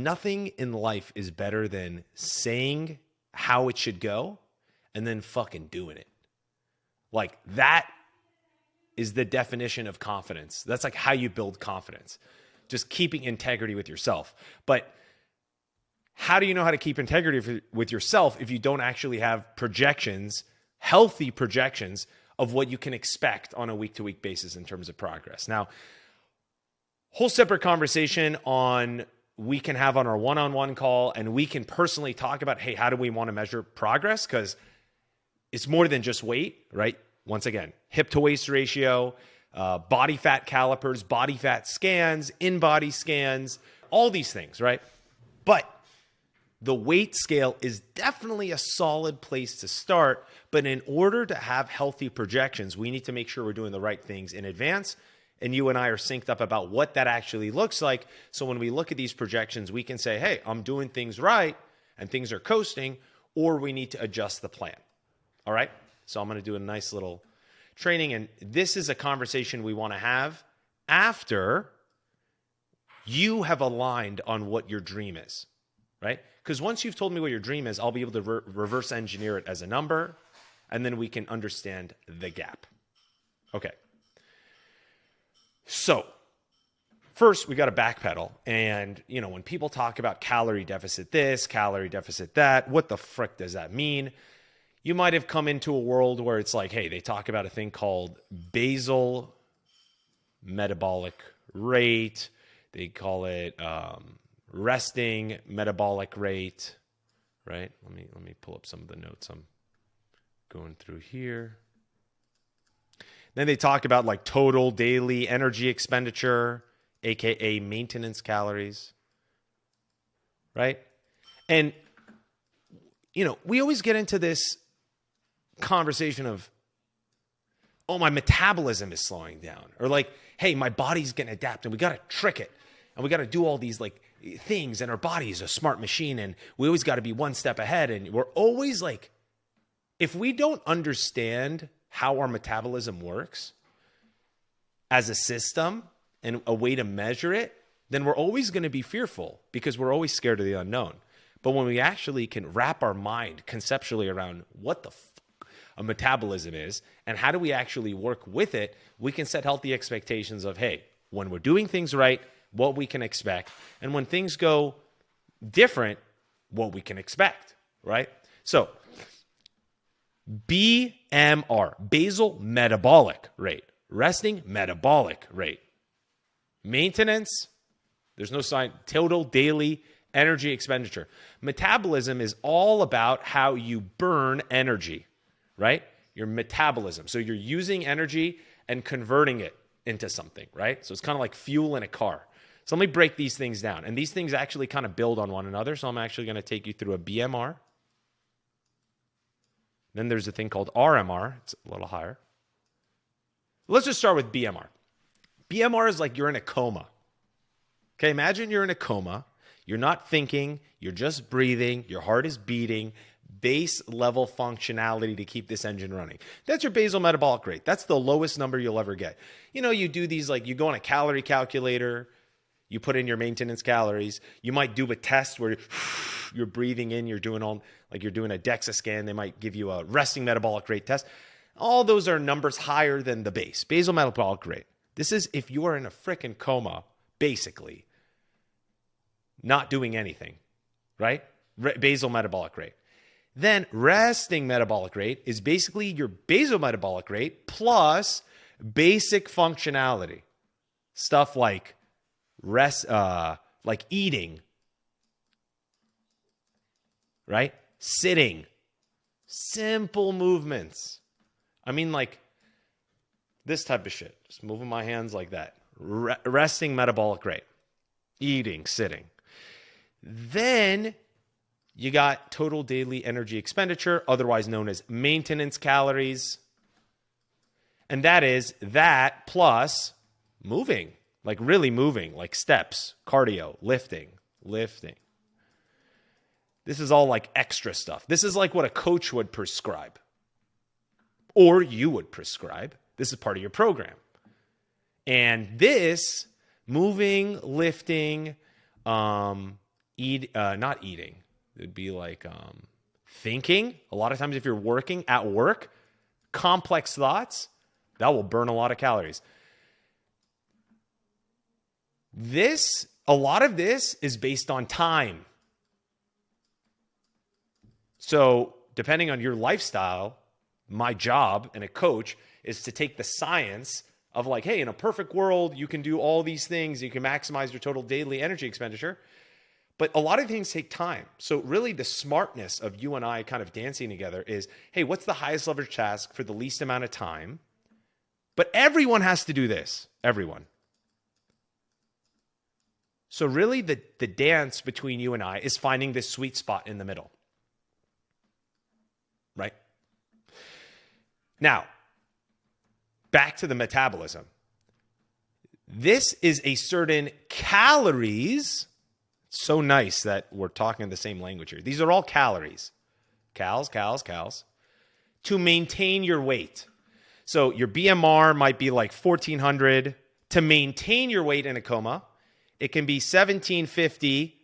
Nothing in life is better than saying how it should go and then fucking doing it. Like that is the definition of confidence. That's like how you build confidence. Just keeping integrity with yourself. But how do you know how to keep integrity with yourself if you don't actually have projections, healthy projections of what you can expect on a week-to-week basis in terms of progress? Now, whole separate conversation we can have on our one-on-one call, and we can personally talk about, hey, how do we want to measure progress? Because it's more than just weight, right? Once again, hip to waist ratio, body fat calipers, body fat scans, in-body scans, all these things, right? But the weight scale is definitely a solid place to start. But in order to have healthy projections, we need to make sure we're doing the right things in advance. And you and I are synced up about what that actually looks like. So when we look at these projections, we can say, hey, I'm doing things right and things are coasting, or we need to adjust the plan. All right? So I'm going to do a nice little training. And this is a conversation we want to have after you have aligned on what your dream is, right? Because once you've told me what your dream is, I'll be able to reverse engineer it as a number, and then we can understand the gap. Okay. So first, we got to backpedal. And, when people talk about calorie deficit this, calorie deficit that, what the frick does that mean? You might have come into a world where it's like, hey, they talk about a thing called basal metabolic rate. They call it resting metabolic rate, right? Let me pull up some of the notes I'm going through here. Then they talk about like total daily energy expenditure, aka maintenance calories, right? And, we always get into this conversation of, oh, my metabolism is slowing down. Or like, hey, my body's going to adapt and we got to trick it. And we got to do all these like things, and our body is a smart machine and we always got to be one step ahead. And we're always like, if we don't understand how our metabolism works as a system and a way to measure it, then we're always going to be fearful because we're always scared of the unknown. But when we actually can wrap our mind conceptually around what the a metabolism is and how do we actually work with it, we can set healthy expectations of, hey, when we're doing things right, what we can expect, and when things go different, what we can expect, right? So BMR, basal metabolic rate, resting metabolic rate. Maintenance, there's no sign, total daily energy expenditure. Metabolism is all about how you burn energy, right? Your metabolism. So you're using energy and converting it into something, right? So it's kind of like fuel in a car. So let me break these things down. And these things actually kind of build on one another. So I'm actually going to take you through a BMR. Then there's a thing called RMR. It's a little higher. Let's just start with BMR. BMR is like you're in a coma. Okay, imagine you're in a coma. You're not thinking. You're just breathing. Your heart is beating. Base level functionality to keep this engine running. That's your basal metabolic rate. That's the lowest number you'll ever get. You do these, like you go on a calorie calculator. You put in your maintenance calories. You might do a test where you're breathing in. You're doing a DEXA scan. They might give you a resting metabolic rate test. All those are numbers higher than the base. Basal metabolic rate. This is if you are in a freaking coma, basically, not doing anything, right? Basal metabolic rate. Then resting metabolic rate is basically your basal metabolic rate plus basic functionality. Stuff like like eating, right? Sitting, simple movements. I mean, like this type of shit, just moving my hands like that. Resting metabolic rate, eating, sitting. Then you got total daily energy expenditure, otherwise known as maintenance calories. And that is that plus moving. Like really moving, like steps, cardio, lifting. This is all like extra stuff. This is like what a coach would prescribe. Or you would prescribe. This is part of your program. And this, moving, lifting, not eating. It'd be like thinking. A lot of times if you're working at work, complex thoughts, that will burn a lot of calories. A lot of this is based on time. So depending on your lifestyle, my job and a coach is to take the science of like, hey, in a perfect world, you can do all these things. You can maximize your total daily energy expenditure. But a lot of things take time. So really the smartness of you and I kind of dancing together is, hey, what's the highest leverage task for the least amount of time? But everyone has to do this. Everyone. So really the dance between you and I is finding this sweet spot in the middle. Right? Now, back to the metabolism. This is a certain calories. It's so nice that we're talking the same language here. These are all calories. Cals. To maintain your weight. So your BMR might be like 1,400. To maintain your weight in a coma, it can be 1,750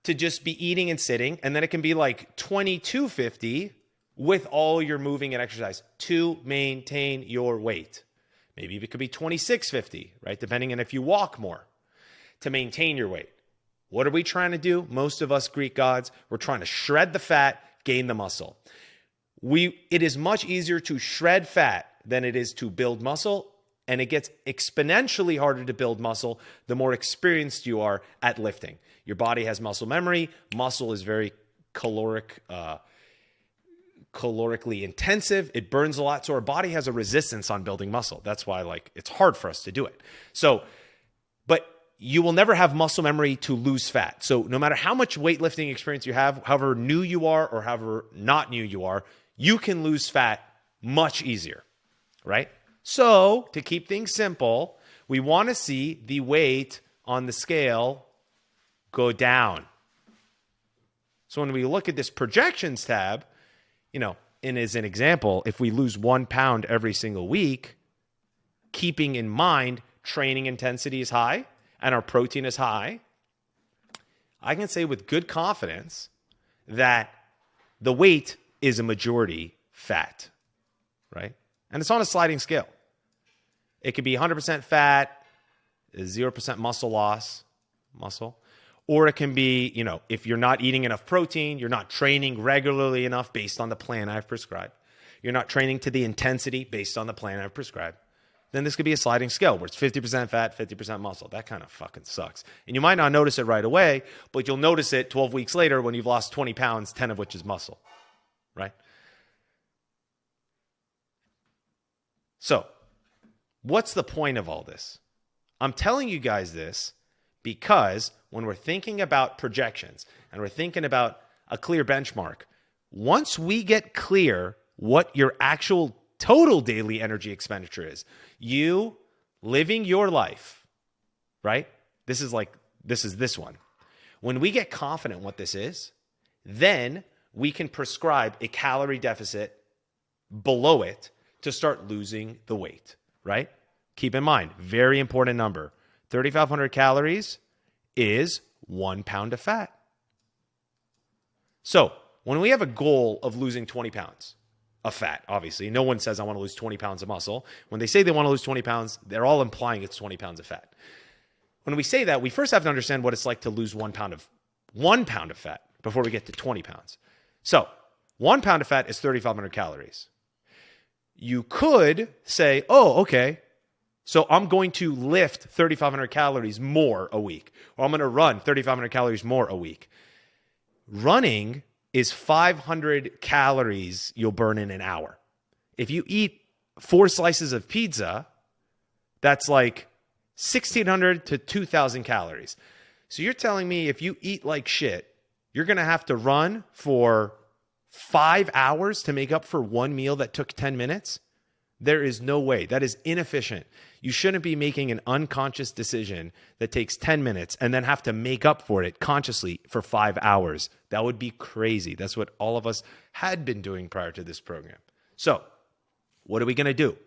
to just be eating and sitting. And then it can be like 2,250 with all your moving and exercise to maintain your weight. Maybe it could be 2,650, right? Depending on if you walk more to maintain your weight. What are we trying to do? Most of us Greek gods, we're trying to shred the fat, gain the muscle. It is much easier to shred fat than it is to build muscle, and it gets exponentially harder to build muscle the more experienced you are at lifting. Your body has muscle memory. Muscle is very calorically intensive. It burns a lot. So our body has a resistance on building muscle. That's why it's hard for us to do it. But you will never have muscle memory to lose fat. So no matter how much weightlifting experience you have, however new you are or however not new you are, you can lose fat much easier, right? So to keep things simple, we want to see the weight on the scale go down. So when we look at this projections tab, and as an example, if we lose 1 pound every single week, keeping in mind training intensity is high and our protein is high, I can say with good confidence that the weight is a majority fat, right? And it's on a sliding scale. It could be 100% fat, 0% muscle loss, or it can be, if you're not eating enough protein, you're not training regularly enough based on the plan I've prescribed, you're not training to the intensity based on the plan I've prescribed, then this could be a sliding scale where it's 50% fat, 50% muscle. That kind of fucking sucks. And you might not notice it right away, but you'll notice it 12 weeks later when you've lost 20 pounds, 10 of which is muscle, right? So, what's the point of all this? I'm telling you guys this because when we're thinking about projections and we're thinking about a clear benchmark, once we get clear what your actual total daily energy expenditure is, you living your life, right? This is this one. When we get confident what this is, then we can prescribe a calorie deficit below it to start losing the weight, right? Keep in mind, very important number. 3,500 calories is 1 pound of fat. So when we have a goal of losing 20 pounds of fat, obviously, no one says I want to lose 20 pounds of muscle. When they say they want to lose 20 pounds, they're all implying it's 20 pounds of fat. When we say that, we first have to understand what it's like to lose 1 pound of fat before we get to 20 pounds. So 1 pound of fat is 3,500 calories. You could say, oh, okay, so I'm going to lift 3,500 calories more a week, or I'm going to run 3,500 calories more a week. Running is 500 calories you'll burn in an hour. If you eat 4 slices of pizza, that's like 1,600 to 2,000 calories. So you're telling me if you eat like shit, you're going to have to run for 5 hours to make up for one meal that took 10 minutes? There is no way. That is inefficient. You shouldn't be making an unconscious decision that takes 10 minutes and then have to make up for it consciously for 5 hours. That would be crazy. That's what all of us had been doing prior to this program. So what are we going to do?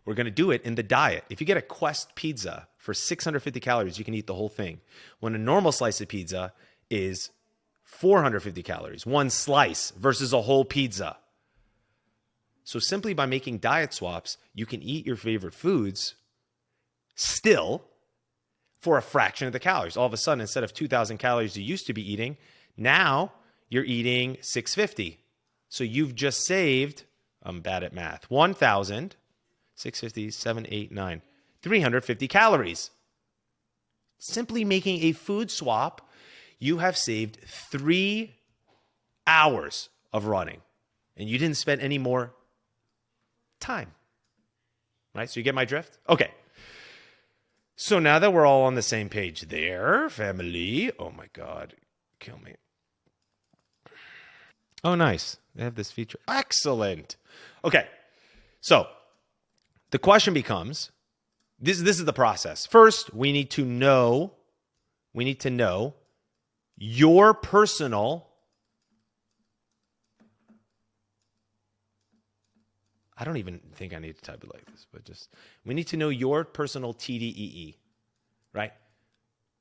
We're going to do it in the diet. If you get a Quest pizza for 650 calories, you can eat the whole thing. When a normal slice of pizza is 450 calories, one slice versus a whole pizza. So simply by making diet swaps, you can eat your favorite foods still for a fraction of the calories. All of a sudden, instead of 2,000 calories you used to be eating, now you're eating 650. So you've just saved, I'm bad at math, 1,000, 650, 7, 8, 9, 350 calories. Simply making a food swap, you have saved 3 hours of running, and you didn't spend any more time. Right? So you get my drift? Okay. So now that we're all on the same page there, family, oh my God, kill me. Oh, nice. They have this feature. Excellent. Okay. So the question becomes, this is the process. First, we need to know your personal, I don't even think I need to type it like this, but just, we need to know your personal TDEE, right?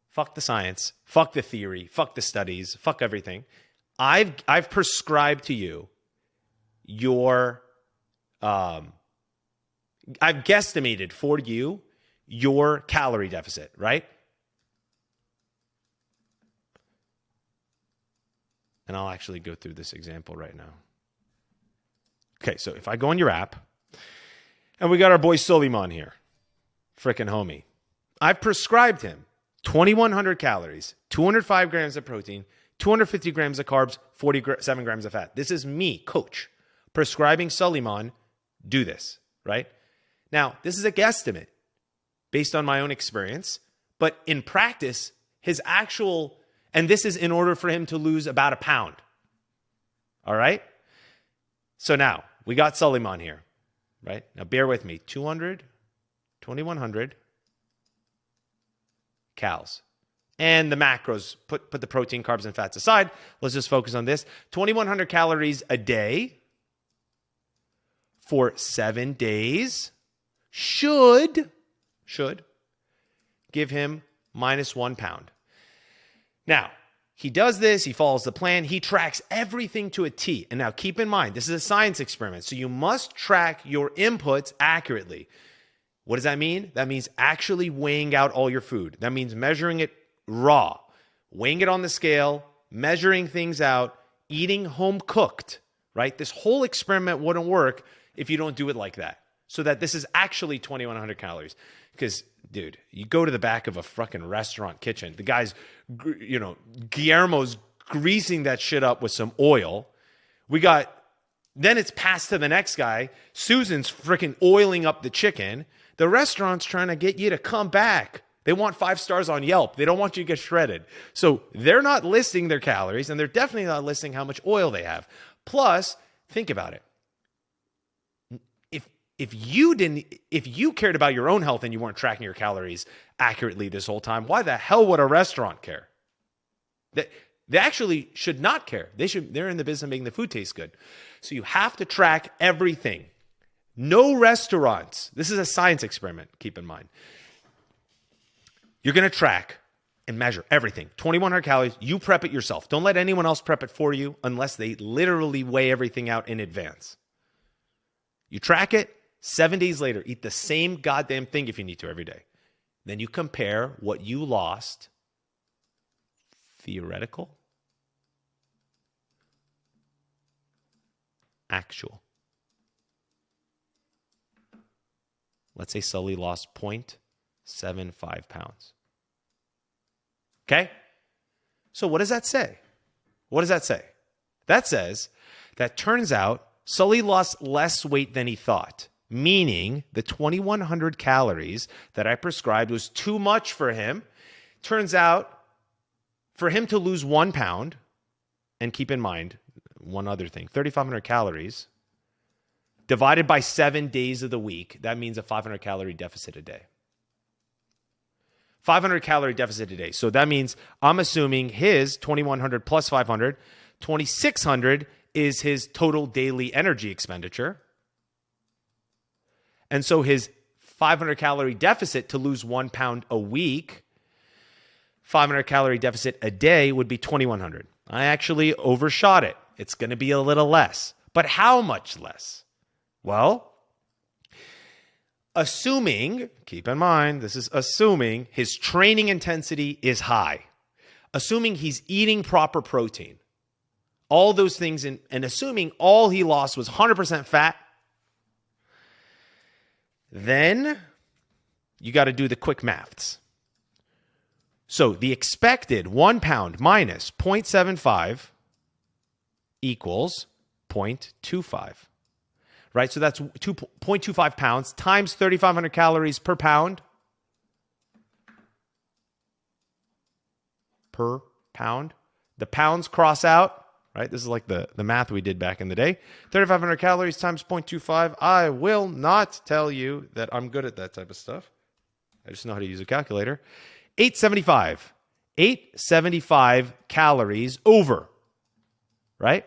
Fuck the science, fuck the theory, fuck the studies, fuck everything. I've prescribed to you your, I've guesstimated for you your calorie deficit, right? And I'll actually go through this example right now. Okay, so if I go on your app, and we got our boy Suleiman here, frickin' homie. I've prescribed him 2,100 calories, 205 grams of protein, 250 grams of carbs, 47 grams of fat. This is me, coach, prescribing Suleiman, do this, right? Now, this is a guesstimate based on my own experience, but in practice, his actual, and this is in order for him to lose about 1 pound. All right? So now, we got Suleiman here, right? Now, bear with me. 200, 2,100 calories. And the macros, put the protein, carbs, and fats aside. Let's just focus on this. 2,100 calories a day for 7 days should give him minus 1 pound. Now, he does this, he follows the plan, he tracks everything to a T. And now keep in mind, this is a science experiment, so you must track your inputs accurately. What does that mean? That means actually weighing out all your food. That means measuring it raw, weighing it on the scale, measuring things out, eating home cooked, right? This whole experiment wouldn't work if you don't do it like that. So that this is actually 2,100 calories. Because, dude, you go to the back of a fucking restaurant kitchen. The guy's, Guillermo's greasing that shit up with some oil. Then it's passed to the next guy. Susan's freaking oiling up the chicken. The restaurant's trying to get you to come back. They want 5 stars on Yelp. They don't want you to get shredded. So they're not listing their calories, and they're definitely not listing how much oil they have. Plus, think about it. If you cared about your own health and you weren't tracking your calories accurately this whole time, why the hell would a restaurant care? They actually should not care. They're in the business of making the food taste good. So you have to track everything. No restaurants. This is a science experiment, keep in mind. You're going to track and measure everything. 2,100 calories. You prep it yourself. Don't let anyone else prep it for you unless they literally weigh everything out in advance. You track it. 7 days later, eat the same goddamn thing if you need to every day. Then you compare what you lost, theoretical, actual. Let's say Sully lost 0.75 pounds. Okay? So what does that say? What does that say? That says that turns out Sully lost less weight than he thought. Meaning the 2,100 calories that I prescribed was too much for him. Turns out for him to lose 1 pound, and keep in mind one other thing, 3,500 calories divided by 7 days of the week, that means a 500 calorie deficit a day. 500 calorie deficit a day. So that means I'm assuming his 2,100 plus 500, 2,600 is his total daily energy expenditure. And so his 500 calorie deficit to lose 1 pound a week 500 calorie deficit a day would be 2,100. I actually overshot it. It's going to be a little less. But how much less? Well, assuming, keep in mind, this is assuming his training intensity is high, assuming he's eating proper protein, all those things, and assuming all he lost was 100% fat, then you got to do the quick maths. So the expected 1 pound minus 0.75 equals 0.25, right? So that's 0.25 pounds times 3,500 calories per pound. Per pound. The pounds cross out, right? This is like the math we did back in the day. 3,500 calories times 0.25. I will not tell you that I'm good at that type of stuff. I just know how to use a calculator. 875. 875 calories over, right?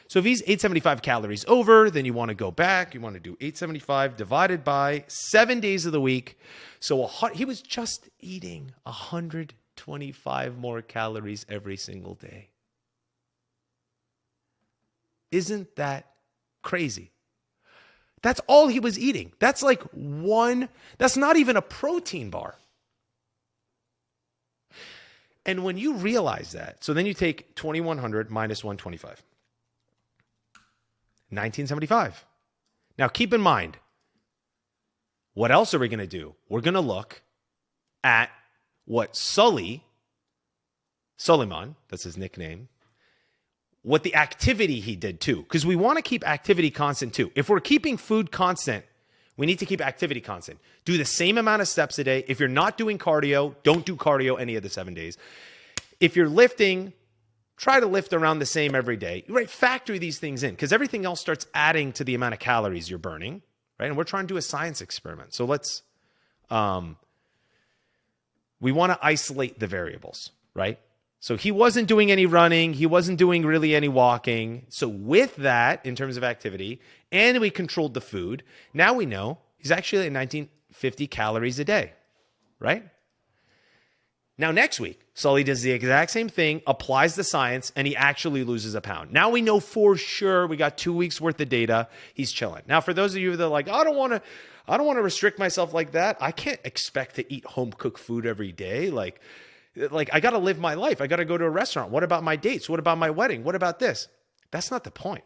So if he's 875 calories over, then you want to go back. You want to do 875 divided by 7 days of the week. So he was just eating 125 more calories every single day. Isn't that crazy? That's all he was eating. That's like that's not even a protein bar. And when you realize that, so then you take 2,100 minus 125. 1975. Now keep in mind, what else are we going to do? We're going to look at what Suleiman, that's his nickname, what the activity he did too. Because we want to keep activity constant too. If we're keeping food constant, we need to keep activity constant. Do the same amount of steps a day. If you're not doing cardio, don't do cardio any of the 7 days. If you're lifting, try to lift around the same every day. Right? Factor these things in because everything else starts adding to the amount of calories you're burning. Right? And we're trying to do a science experiment. So let's, we want to isolate the variables, right? So he wasn't doing any running. He wasn't doing really any walking. So with that, in terms of activity, and we controlled the food, now we know he's actually at 1950 calories a day, right? Now, next week, Sully does the exact same thing, applies the science, and he actually loses a pound. Now we know for sure we got 2 weeks worth of data. He's chilling. Now, for those of you that are like, I don't want to restrict myself like that. I can't expect to eat home cooked food every day. Like I got to live my life. I got to go to a restaurant. What about my dates? What about my wedding? What about this? That's not the point.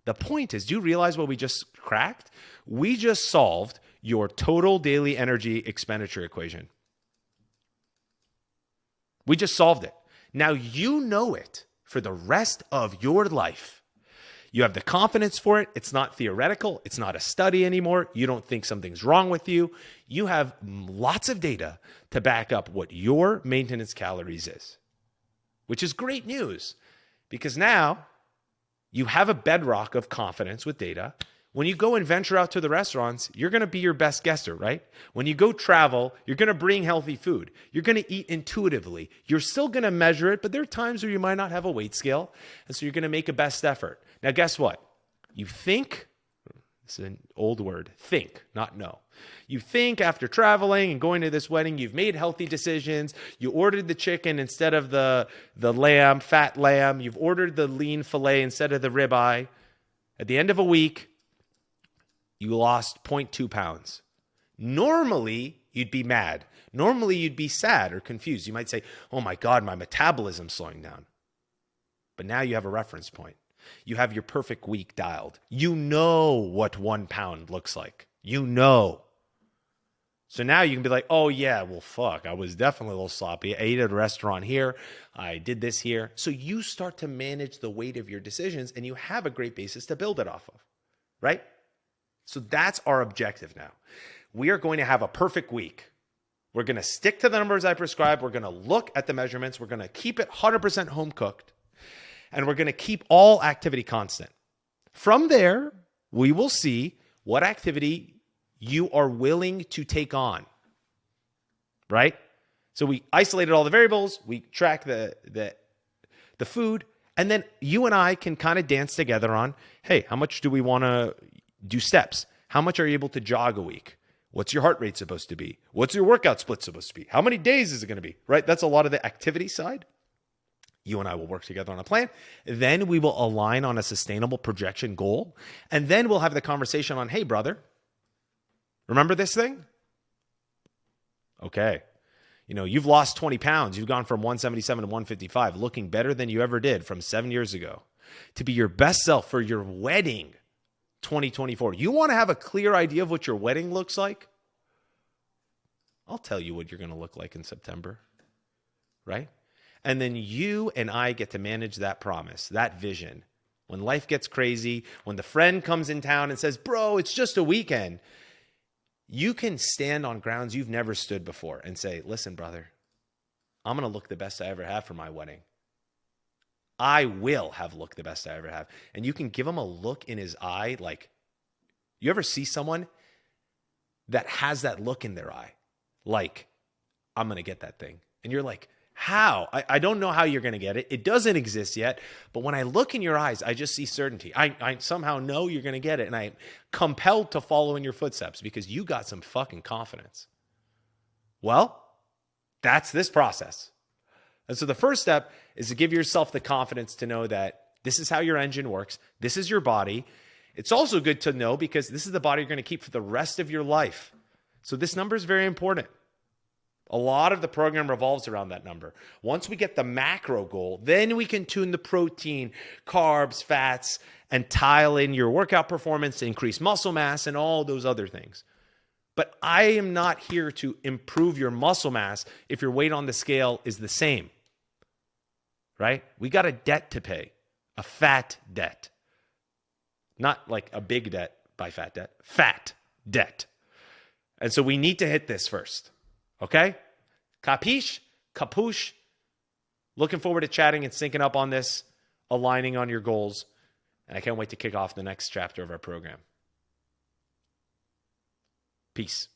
The point is, do you realize what we just cracked? We just solved your total daily energy expenditure equation. We just solved it. Now you know it for the rest of your life. You have the confidence for it. It's not theoretical. It's not a study anymore. You don't think something's wrong with you. You have lots of data to back up what your maintenance calories is, which is great news because now you have a bedrock of confidence with data. When you go and venture out to the restaurants, you're going to be your best guesser, right? When you go travel, you're going to bring healthy food. You're going to eat intuitively. You're still going to measure it, but there are times where you might not have a weight scale, and so you're going to make a best effort. Now, guess what? You think, this is an old word, think, not know. You think after traveling and going to this wedding, you've made healthy decisions. You ordered the chicken instead of the lamb, fat lamb. You've ordered the lean filet instead of the ribeye. At the end of a week, you lost 0.2 pounds. Normally, you'd be mad. Normally, you'd be sad or confused. You might say, oh my God, my metabolism's slowing down. But now you have a reference point. You have your perfect week dialed. You know what 1 pound looks like. You know. So now you can be like, oh yeah, well fuck, I was definitely a little sloppy. I ate at a restaurant here. I did this here. So you start to manage the weight of your decisions and you have a great basis to build it off of, right? So that's our objective now. We are going to have a perfect week. We're going to stick to the numbers I prescribed. We're going to look at the measurements. We're going to keep it 100% home cooked. And we're going to keep all activity constant. From there, we will see what activity you are willing to take on, right? So we isolated all the variables. We track the food. And then you and I can kind of dance together on, hey, how much do we want to do steps? How much are you able to jog a week? What's your heart rate supposed to be? What's your workout split supposed to be? How many days is it going to be, right? That's a lot of the activity side. You and I will work together on a plan. Then we will align on a sustainable projection goal. And then we'll have the conversation on, hey, brother, remember this thing? Okay. You've lost 20 pounds. You've gone from 177 to 155, looking better than you ever did from 7 years ago. To be your best self for your wedding 2024. You want to have a clear idea of what your wedding looks like? I'll tell you what you're going to look like in September, right? And then you and I get to manage that promise, that vision. When life gets crazy, when the friend comes in town and says, bro, it's just a weekend, you can stand on grounds you've never stood before and say, listen, brother, I'm going to look the best I ever have for my wedding. I will have looked the best I ever have. And you can give him a look in his eye like, you ever see someone that has that look in their eye? Like, I'm going to get that thing. And you're like, how? I don't know how you're going to get it. It doesn't exist yet. But when I look in your eyes, I just see certainty. I somehow know you're going to get it. And I'm compelled to follow in your footsteps because you got some fucking confidence. Well, that's this process. And so the first step is to give yourself the confidence to know that this is how your engine works. This is your body. It's also good to know because this is the body you're going to keep for the rest of your life. So this number is very important. A lot of the program revolves around that number. Once we get the macro goal, then we can tune the protein, carbs, fats, and tile in your workout performance to increase muscle mass and all those other things. But I am not here to improve your muscle mass if your weight on the scale is the same, right? We got a debt to pay, a fat debt. Not like a big debt by fat debt. And so we need to hit this first. Okay? Capiche? Capuche? Looking forward to chatting and syncing up on this, aligning on your goals. And I can't wait to kick off the next chapter of our program. Peace.